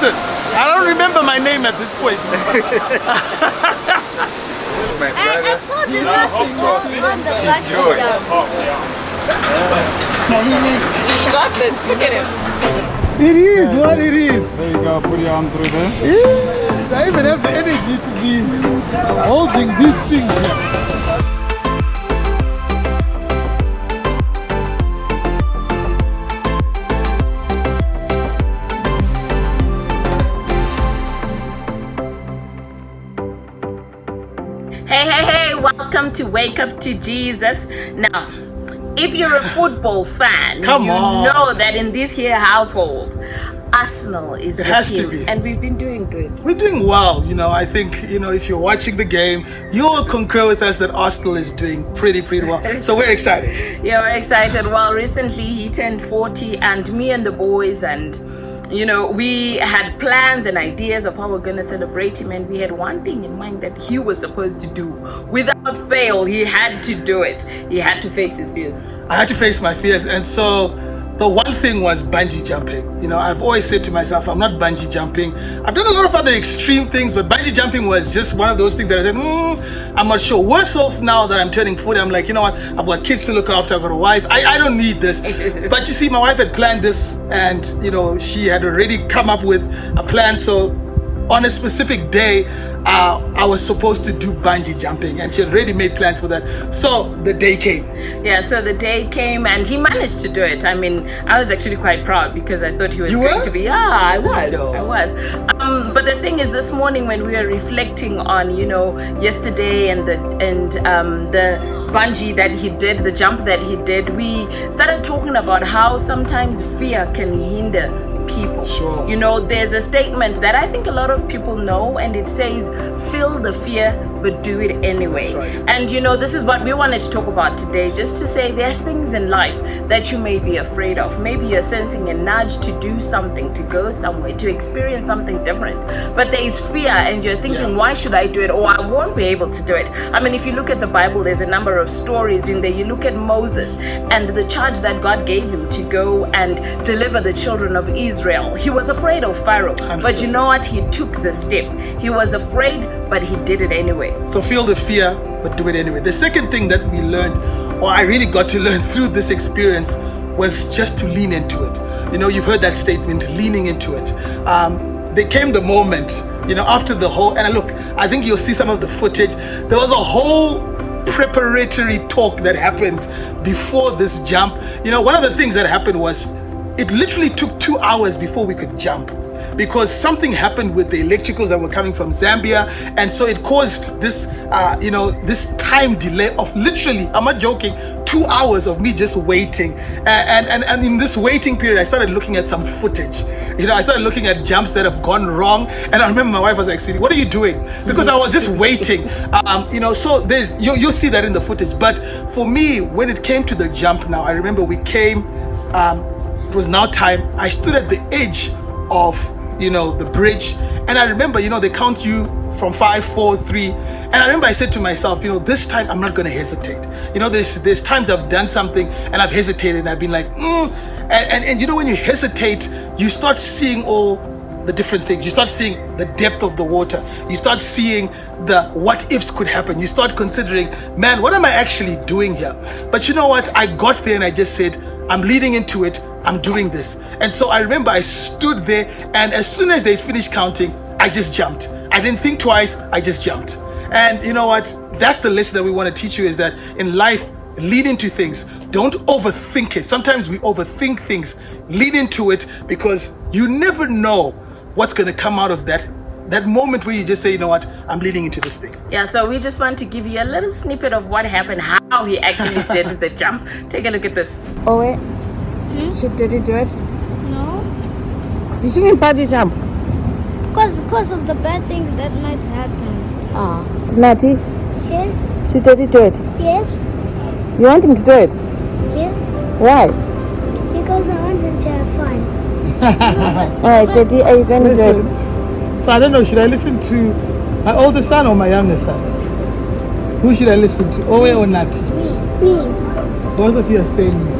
Listen, I don't remember my name at this point. I told you not to go on the bungee jump. He's got this. Look at him. It is what it is. There you go, put your arm through there. Yeah, I even have the energy to be holding these things here. Hey, welcome to Wake Up to Jesus. Now, if you're a football fan, Come on. know that in this here household, Arsenal is It the has team, to be. and we've been doing good. We're doing well, I think, if you're watching the game, you'll concur with us that Arsenal is doing pretty well. So we're excited. Yeah, we're excited. Well, recently he turned 40, and me and the boys and we had plans and ideas of how we're going to celebrate him, and we had one thing in mind that he was supposed to do. Without fail, he had to do it. He had to face his fears. I had to face my fears, and so the one thing was bungee jumping. I've always said to myself, I'm not bungee jumping. I've done a lot of other extreme things, but bungee jumping was just one of those things that I said, I'm not sure. Worse off now that I'm turning 40, I'm like, you know what? I've got kids to look after, I've got a wife. I don't need this. But you see, my wife had planned this, and she had already come up with a plan. So on a specific day, I was supposed to do bungee jumping, and she had already made plans for that. So the day came. Yeah, so the day came, and he managed to do it. I mean, I was actually quite proud because I thought he was going to be. Yeah, I was. But the thing is, this morning when we were reflecting on, yesterday and the bungee that he did, the jump that he did, we started talking about how sometimes fear can hinder people. Sure. There's a statement that I think a lot of people know, and it says, feel the fear but do it anyway. That's right. And this is what we wanted to talk about today, just to say there are things in life that you may be afraid of. Maybe you're sensing a nudge to do something, to go somewhere, to experience something different, but there is fear, and you're thinking, why should I do it, or I won't be able to do it. I mean, if you look at the Bible, there's a number of stories in there. You look at Moses and the charge that God gave him to go and deliver the children of Israel. He was afraid of Pharaoh, 100%. but you know what? He took the step. He was afraid, but he did it anyway. So feel the fear, but do it anyway. The second thing that we learned, or I really got to learn through this experience, was just to lean into it. You've heard that statement, leaning into it. There came the moment, after the whole, and look, I think you'll see some of the footage. There was a whole preparatory talk that happened before this jump. One of the things that happened was it literally took 2 hours before we could jump, because something happened with the electricals that were coming from Zambia, and so it caused this this time delay of literally, I'm not joking, 2 hours of me just waiting. And in this waiting period, I started looking at some footage. I started looking at jumps that have gone wrong, and I remember my wife was like, "Sweetie, what are you doing?" Because I was just waiting. So there's you'll see that in the footage. But for me, when it came to the jump, now I remember we came. It was now time. I stood at the edge of the bridge, and I remember they count you from 5, 4, 3, and I remember I said to myself, this time I'm not going to hesitate. There's times I've done something and I've hesitated, and I've been like and when you hesitate, you start seeing all the different things. You start seeing the depth of the water. You start seeing the what ifs could happen. You start considering, man, what am I actually doing here? But you know what? I got there and I just said, I'm leading into it. I'm doing this. And so I remember I stood there, and as soon as they finished counting, I just jumped. I didn't think twice, I just jumped. And you know what? That's the lesson that we want to teach you, is that in life, lead into things. Don't overthink it. Sometimes we overthink things. Lead into it, because you never know what's going to come out of that moment where you just say, you know what, I'm leading into this thing. Yeah, so we just want to give you a little snippet of what happened, how he actually did the jump. Take a look at this. Oh wait, did you do it? No, You shouldn't bungee jump. because of the bad things that might happen. Natty, Yes, should Daddy do it? yes, You want him to do it? yes. Why? Because I want him to have fun. Alright, Daddy, are you going to do it? Listen, so I don't know, should I listen to my older son or my younger son? Who should I listen to, Owe or Nati? Me. Both of you are saying me.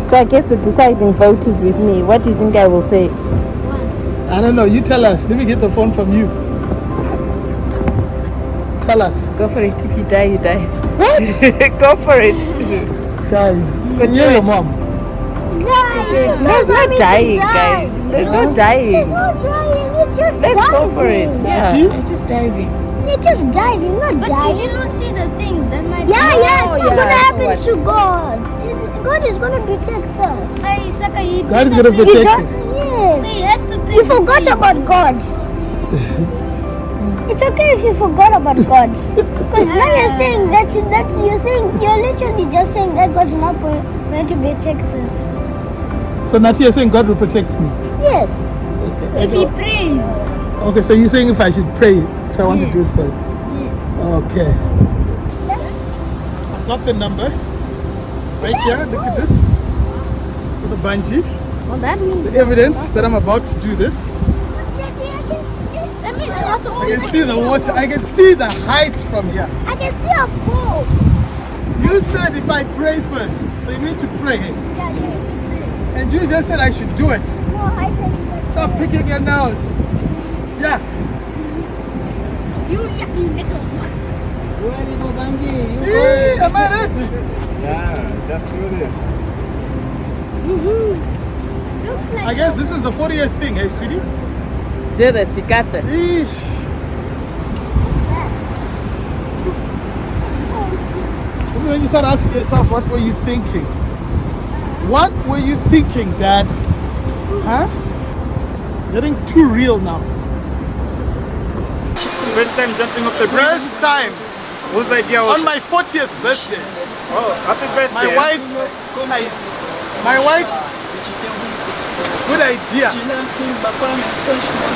So I guess the deciding vote is with me. What do you think I will say? What? I don't know. You tell us. Let me get the phone from you. Tell us. Go for it. If you die, you die. What? Go for it. Guys, Go do yeah, your it. mom. Guys, No, it's not dying, guys. There's no dying. no dying. You're just Let's diving. go for it. Yeah, See? you're just diving. You're just diving, not But dying. did you not see the things that might Yeah, Oh, yeah, it's not yeah, gonna I happen watched. to God. God is gonna protect us. say Saka he God is going to He protect does, us. yes. he has to pray. You forgot about God. It's okay if you forgot about God. Because now you're saying that you're literally just saying that God's not going to protect us. So Nati, you're saying God will protect me. Yes. If he prays. Okay, so you're saying if I should pray, if I want to do it first. Okay. I've got the number. Right here, look at this. For the bungee. Well, that means The evidence that I'm about to do this. that means a lot of I can see the water. I can see the height from here. I can see a boat. You said if I pray first. So you need to pray. Yeah, you need to pray. And you just said I should do it. No, I said you guys Stop picking your nose. Yeah. You yucky little bastard. Hey, am I right? Yeah, just do this. Looks like I guess this is the 40th thing, hey, sweetie? Do this. You got this. Eesh. This is when you start asking yourself, what were you thinking? What were you thinking, Dad? Huh? It's getting too real now. First time jumping off the bridge. First time Whose idea was on my 40th birthday. Oh, happy birthday. My wife's good idea.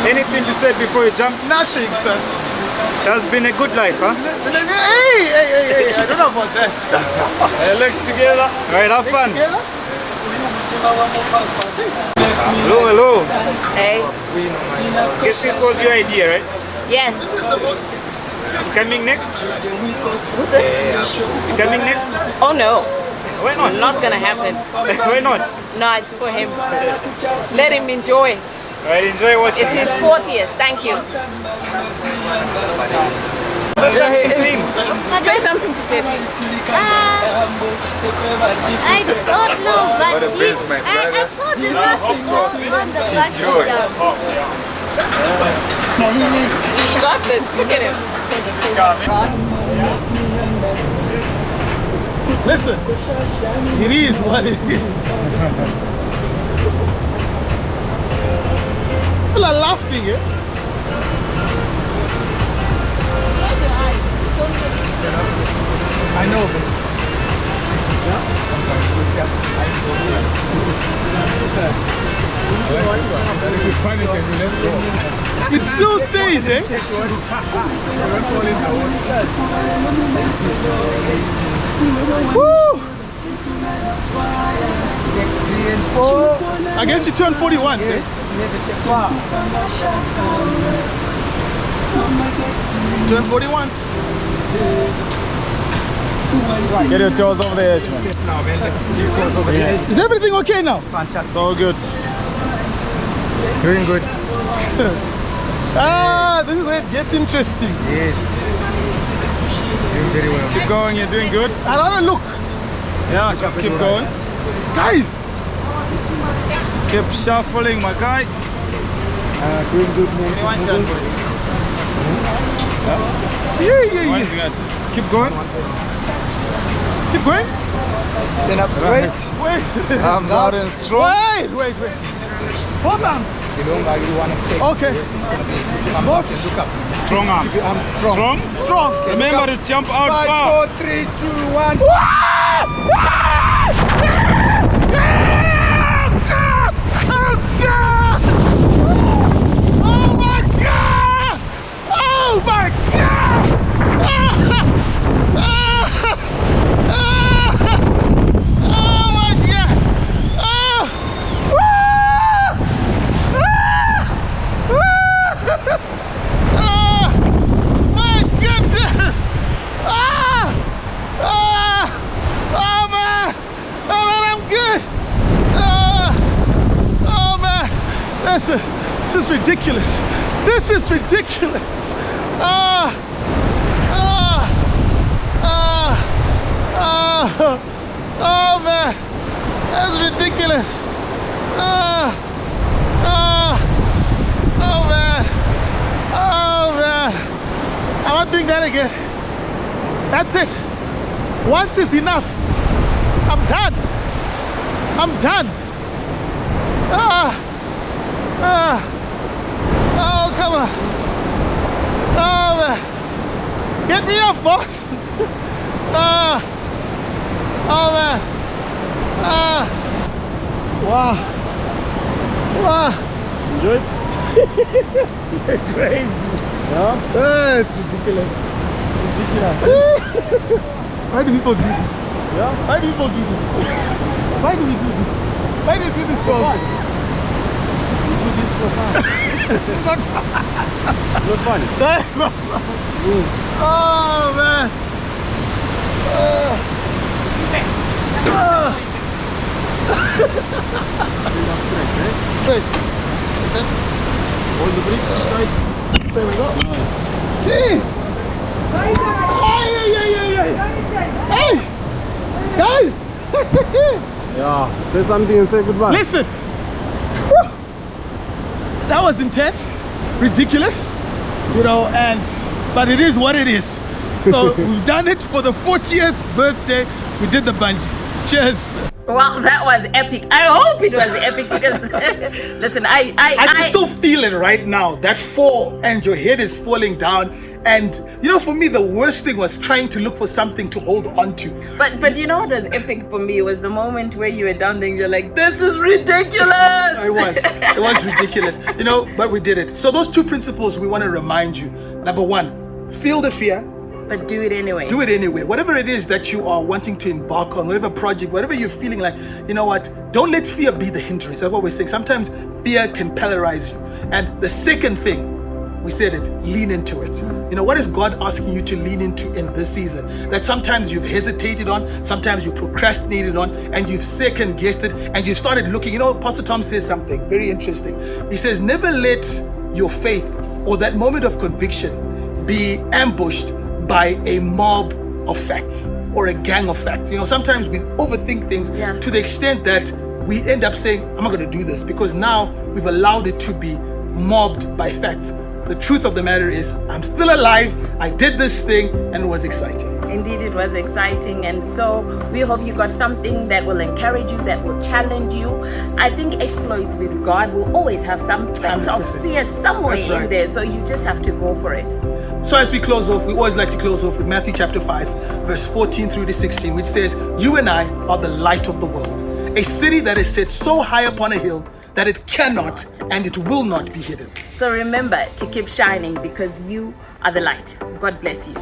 Anything you said before you jumped? Nothing, sir. Has been a good life, huh? Hey, I don't know about that. Legs together. Alright, have fun. Together? Hello, hello. Hey. Guess this was your idea, right? Yes. You coming next? Who's this? You coming next? Oh no. Why not? Not gonna happen. Why not? No, it's for him. Let him enjoy. Alright, enjoy watching. It's his 40th. Thank you. Say something to him. Say something to Teddy. I don't know, but I told him not to go on the bungee jump. He's got this. Look at him. Listen, it is what it is. People are laughing, eh? I know this. It still stays, eh? Woo! I guess you turned 41, eh? Turn 41. Get your toes over the edge, man. Is everything okay now? Fantastic. All good. Doing good. Ah, this is where it gets interesting. Yes. Doing very well. Keep going, you're doing good. I rather look. Yeah, just keep going. Guys, Keep shuffling, my guy. Doing good, man. One shot, boy. yeah. One's got. Keep going. Keep going. Stand up Right. straight. Wait. Arms out and strong. Wait. Hold on. You want to take Okay. come back and look up. Strong arms. Strong. Strong. Remember to jump out 5, far. 4, 3, 2, 1. Oh my God! My goodness! Oh man! Alright, I'm good! Oh man! This is ridiculous. That's ridiculous. Ah, ah, ah, ah. Oh man, that's ridiculous. Ah, ah, oh man, oh man. I'm not doing that again. That's it. Once is enough. I'm done. I'm done. Ah, ah, oh come on. Oh man, get me up, boss. Ah, oh man. Ah, wow, wow. Enjoy it? Crazy. Yeah? It's ridiculous. Ridiculous. Why do people do this? Yeah? Why do people do this? Why do we do this? Why do we do this for fun? We do this for fun. It's not fun. It's not funny. That's not fun. Oh man. Great. Hold the bricks inside. There we go. Nice. Jeez. Hey, guys. Yeah. Say something and say goodbye. Listen. Woo. That was intense, ridiculous, but it is what it is. So we've done it for the 40th birthday. We did the bungee. Cheers. Wow, that was epic. I hope it was epic because listen, I can still feel it right now. That fall and your head is falling down. And for me, the worst thing was trying to look for something to hold on to. But you know what was epic for me was the moment where you were down there and you're like, this is ridiculous. It was ridiculous, but we did it. So those two principles we want to remind you. Number one, feel the fear. But do it anyway. Do it anyway. Whatever it is that you are wanting to embark on, whatever project, whatever you're feeling like, you know what? Don't let fear be the hindrance. That's what we're saying. Sometimes fear can paralyze you. And the second thing, we said it, lean into it. What is God asking you to lean into in this season? That sometimes you've hesitated on, sometimes you procrastinated on, and you've second guessed it, and you've started looking. Pastor Tom says something very interesting. He says, never let your faith or that moment of conviction be ambushed by a mob of facts or a gang of facts. Sometimes we overthink things to the extent that we end up saying, I'm not going to do this because now we've allowed it to be mobbed by facts. The truth of the matter is, I'm still alive. I did this thing and it was exciting. Indeed, it was exciting. And so we hope you got something that will encourage you, that will challenge you. I think exploits with God will always have some fact of fear somewhere in there. So you just have to go for it. So as we close off, we always like to close off with Matthew chapter 5, verse 14 through to 16, which says, you and I are the light of the world. A city that is set so high upon a hill that it cannot and it will not be hidden. So remember to keep shining because you are the light. God bless you.